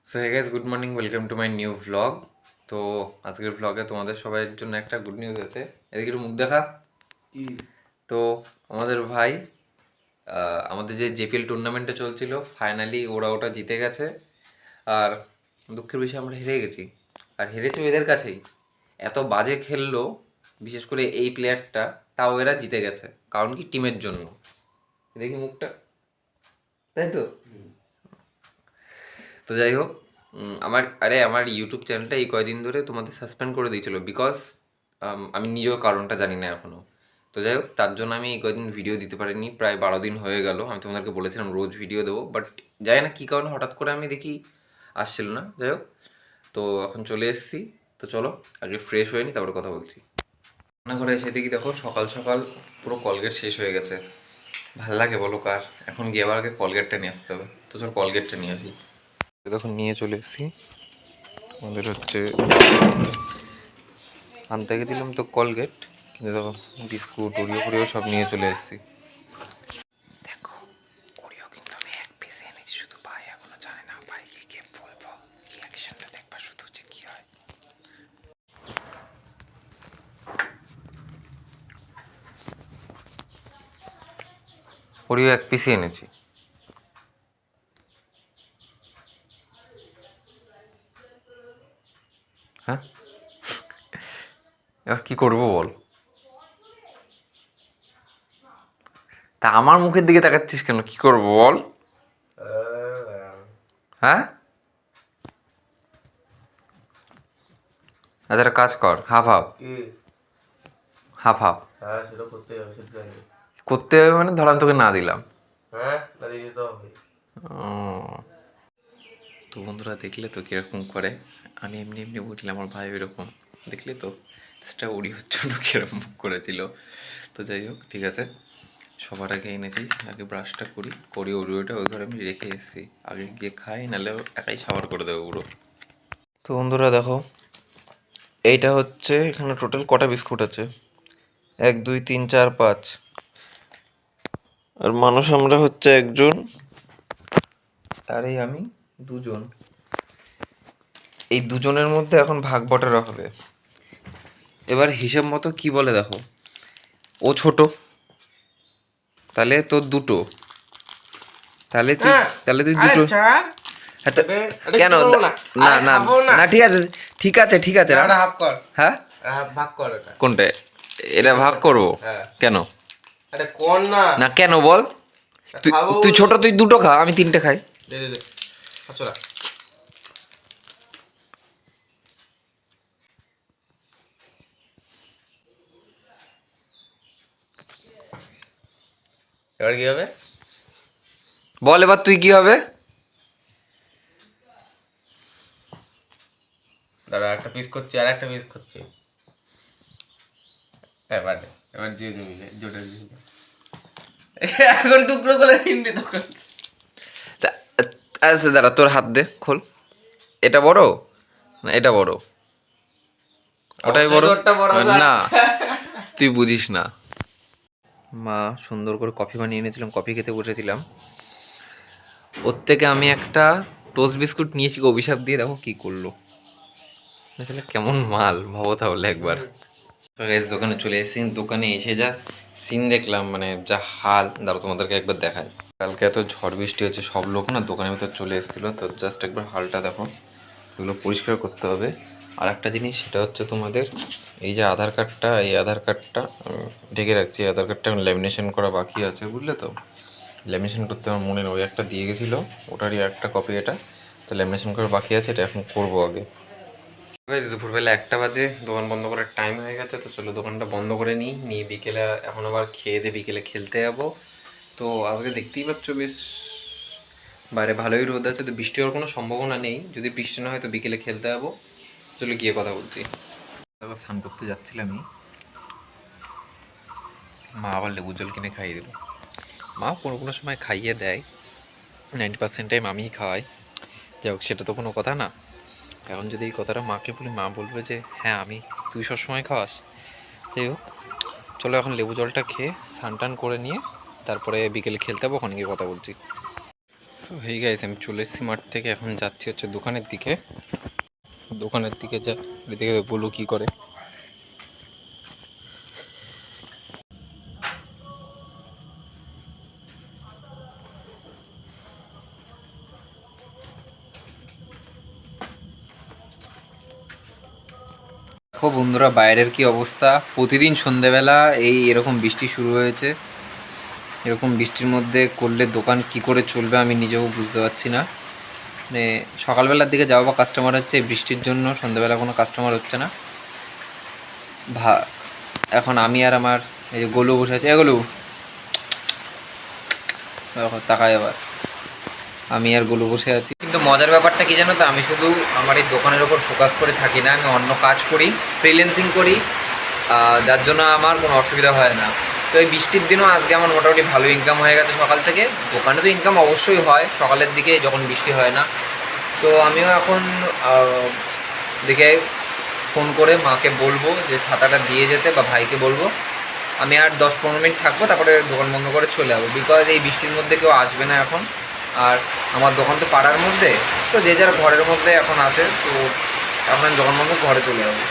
So hey guys, good morning, welcome to my new vlog. তো আজকের ভ্লগে তোমাদের সবাইয়ের জন্য একটা গুড নিউজ আছে। এদিকে একটু মুখ দেখা। তো আমাদের ভাই আমাদের যে জেপিএল টুর্নামেন্টে চলছিল, ফাইনালি ওরা ওটা জিতে গেছে। আর দুঃখের বিষয়ে আমরা হেরে গেছি, আর হেরেছি এদের কাছেই। এত বাজে খেললো, বিশেষ করে এই প্লেয়ারটা, তাও এরা জিতে গেছে। কারণ কি, টিমের জন্য। দেখি মুখটা, তাই তো। তো যাই হোক, আমার ইউটিউব চ্যানেলটা এই কয়দিন ধরে তোমাদের সাসপেন্ড করে দিয়েছিল, বিকজ আমি নিজেও কারণটা জানি না এখনও। তো যাই হোক, তার জন্য আমি এই কয়দিন ভিডিও দিতে পারিনি, প্রায় 12 দিন হয়ে গেল। আমি তোমাদেরকে বলেছিলাম রোজ ভিডিও দেবো, বাট জানি না কী কারণে হঠাৎ করে আমি দেখি আসছিল না। যাই হোক, তো এখন চলে এসেছি। তো চলো আগে ফ্রেশ হয়ে নি, তারপরে কথা বলছি। রান্নাঘরে এসে দেখি, দেখো সকাল সকাল পুরো কলগেট শেষ হয়ে গেছে। ভাল লাগে বলো কার? এখন গিয়ে আবার আগে কলগেটটা নিয়ে আসতে হবে। তো চল কলগেটটা নিয়ে আসি। তখন নিয়ে চলে এসেছি। আমাদের হচ্ছে আনতে গেছিলাম তো কলগেট, কিন্তু দেখো বিস্কুট ওরিও ফোরিও সব নিয়ে চলে এসেছি। দেখো ওরিও কিন্তু আমি এক পিস এনেছি, শুধু ভাই এখনো জানে না। ভাইকে গিয়ে বলবো, রিয়াকশনটা দেখবা শুধু যে কি হয়। ওরিও এক পিসই এনেছি। হ্যাঁ, এবার কি করবো বল? তা আমার মুখের দিকে তাকাচ্ছিস কেন? কি করবো বল? হ্যাঁ, আচ্ছা একটা কাজ কর, হাফ হাফ হাফ হাফ। হ্যাঁ, সেটা করতেই হবে, সেটা জানি। করতে হবে মানে ধর আমি তোকে না দিলাম। হ্যাঁ, না দিয়ে যেতে হবে। তো বন্ধুরা দেখলে তো কীরকম করে। আমি এমনি এমনি বলছিলাম, আমার ভাই এরকম দেখলে তো, সেটা ওরিওর জন্য কীরকম করেছিল। তো যাই হোক, ঠিক আছে। সবার আগে এনেছি, আগে ব্রাশটা করি ওরিওটা ওই ঘরে আমি রেখে এসেছি। আগে গিয়ে খাই, নাহলে একাই সাবার করে দেবো পুরো। তো বন্ধুরা দেখো, এইটা হচ্ছে, এখানে টোটাল কটা বিস্কুট আছে? 1 2 3 4 5। আর মানুষ আমরা হচ্ছে একজন, আর এই আমি দুজন। এই দুজনের মধ্যে এখন ভাগ বটারা হবে। এবার হিসাব মতো কি বলে দেখো, ও ছোট, তাহলে তোর দুটো, তাহলে তুই দুটো। হ্যাঁ, কেন? না না না, ঠিক আছে ঠিক আছে ঠিক আছে। হাফ কর। হ্যাঁ, ভাগ কর এটা। কোনটা? এটা ভাগ করব? হ্যাঁ। কেন? আরে কর না। না কেন বল? তুই খাবো। তুই ছোট, তুই দুটো খা, আমি 3টে খাই। দে দে দে। আচ্ছা, এবার কি হবে? বল এবার তুই কি হবে? দাঁড়া, একটা পিস করছি, আর একটা পিস করছি। এবার যে জোটা এখন টুকরো করে নিবি তখন। আচ্ছা দাঁড়া, তোর হাত দে, খোল। এটা বড় না এটা বড়? ওটাই বড়। ওরটা বড় না, তুই বুঝিস না। মা সুন্দর করে কফি বানিয়ে এনেছিলাম, কফি খেতে বসেছিলাম। ওর থেকে আমি একটা টোস্ট বিস্কুট নিয়েছি, অভিশাপ দিয়ে দেখো কি করলো। আসলে কেমন মাল ভাবো তাহলে একবার। তো গাইস, দোকানে চলে এসেছি। দোকানে এসে যা সিন দেখলাম, মানে যা হাল, দাঁড়ো তোমাদেরকে একবার দেখায়। কালকে এত ঝড় বৃষ্টি হচ্ছে, সব লোক না দোকানের ভিতর চলে এসেছিলো। তো জাস্ট একবার হালটা দেখো, এগুলো পরিষ্কার করতে হবে। আর একটা জিনিস, সেটা হচ্ছে তোমাদের এই যে আধার কার্ডটা, এই আধার কার্ডটা ঢেকে রাখছি। আধার কার্ডটা ল্যামিনেশন করা বাকি আছে, বুঝলে তো। ল্যামিনেশন করতে আমার মনে নেই, ওই একটা দিয়ে গেছিলো, ওটারই একটা কপি এটা। তো ল্যামিনেশন করা বাকি আছে, এটা এখন করবো আগে। দুপুরবেলা 1টা বাজে, দোকান বন্ধ করার টাইম হয়ে গেছে। তো চলো দোকানটা বন্ধ করে নিয়ে বিকেলে এখন আবার খেয়ে দিয়ে বিকেলে খেলতে যাবো। তো আজকে দেখতেই পাচ্ছ বেশ বাইরে ভালোই রোদ আছে, তো বৃষ্টি হওয়ার কোনো সম্ভাবনা নেই। যদি বৃষ্টি না হয় তো বিকেলে খেলতে যাবো। চলো গিয়ে কথা বলছি। তারপর স্নান করতে যাচ্ছিলামই, মা আবার লেবু জল কিনে খাইয়ে দিল। মা কোনো কোনো সময় খাইয়ে দেয়, 90% টাইম আমিই খাওয়াই। যাই হোক, সেটা তো কোনো কথা না। এখন যদি এই কথাটা মাকে বলি, মা বলবে যে হ্যাঁ তুই সবসময় খাওয়াস। যাই হোক, চলো এখন লেবু জলটা খেয়ে স্নান টান করে নিয়ে তারপরে বিকেলে খেলতে যাবো, ওখানে গিয়ে কথা বলছি। সো সো হেই গাইস, আমি চলে এসেছি মাঠ থেকে, এখন যাচ্ছি হচ্ছে দোকানের দিকে। দোকানের দিকে যা দেখে বলু কি করে। দেখো বন্ধুরা, বাইরের কি অবস্থা। প্রতিদিন সন্ধেবেলা এরকম বৃষ্টি শুরু হয়েছে। এরকম বৃষ্টির মধ্যে করলে দোকান কি করে চলবে আমি নিজেও বুঝতে পারছি না। মানে সকালবেলার দিকে যাওয়া বা কাস্টমার হচ্ছে, এই বৃষ্টির জন্য সন্ধ্যাবেলা কোনো কাস্টমার হচ্ছে না। ভা এখন আমি আর আমার এই যে গোলু বসে আছে, গোলু দেখো তাকায় আবার। আমি আর গোলু বসে আছি। কিন্তু মজার ব্যাপারটা কি জানো তো, আমি শুধু আমার এই দোকানের ওপর ফোকাস করে থাকি না, আমি অন্য কাজ করি, ফ্রিল্যান্সিং করি, যার জন্য আমার কোনো অসুবিধা হয় না। তো এই বৃষ্টির দিনও আজকে আমার মোটামুটি ভালো ইনকাম হয়ে গেছে সকাল থেকে। দোকানে তো ইনকাম অবশ্যই হয় সকালের দিকে যখন বৃষ্টি হয় না। তো আমিও এখন দিকে ফোন করে মাকে বলবো যে ছাতাটা দিয়ে যেতে, বা ভাইকে বলবো। আমি আর 10-15 মিনিট থাকবো, তারপরে দোকান বন্ধ করে চলে যাবো, বিকজ এই বৃষ্টির মধ্যে কেউ আসবে না এখন। আর আমার দোকান তো পাড়ার মধ্যে, তো যে যার ঘরের মধ্যে এখন আছে, তো এখন আমি দোকান বন্ধ ঘরে চলে যাবো।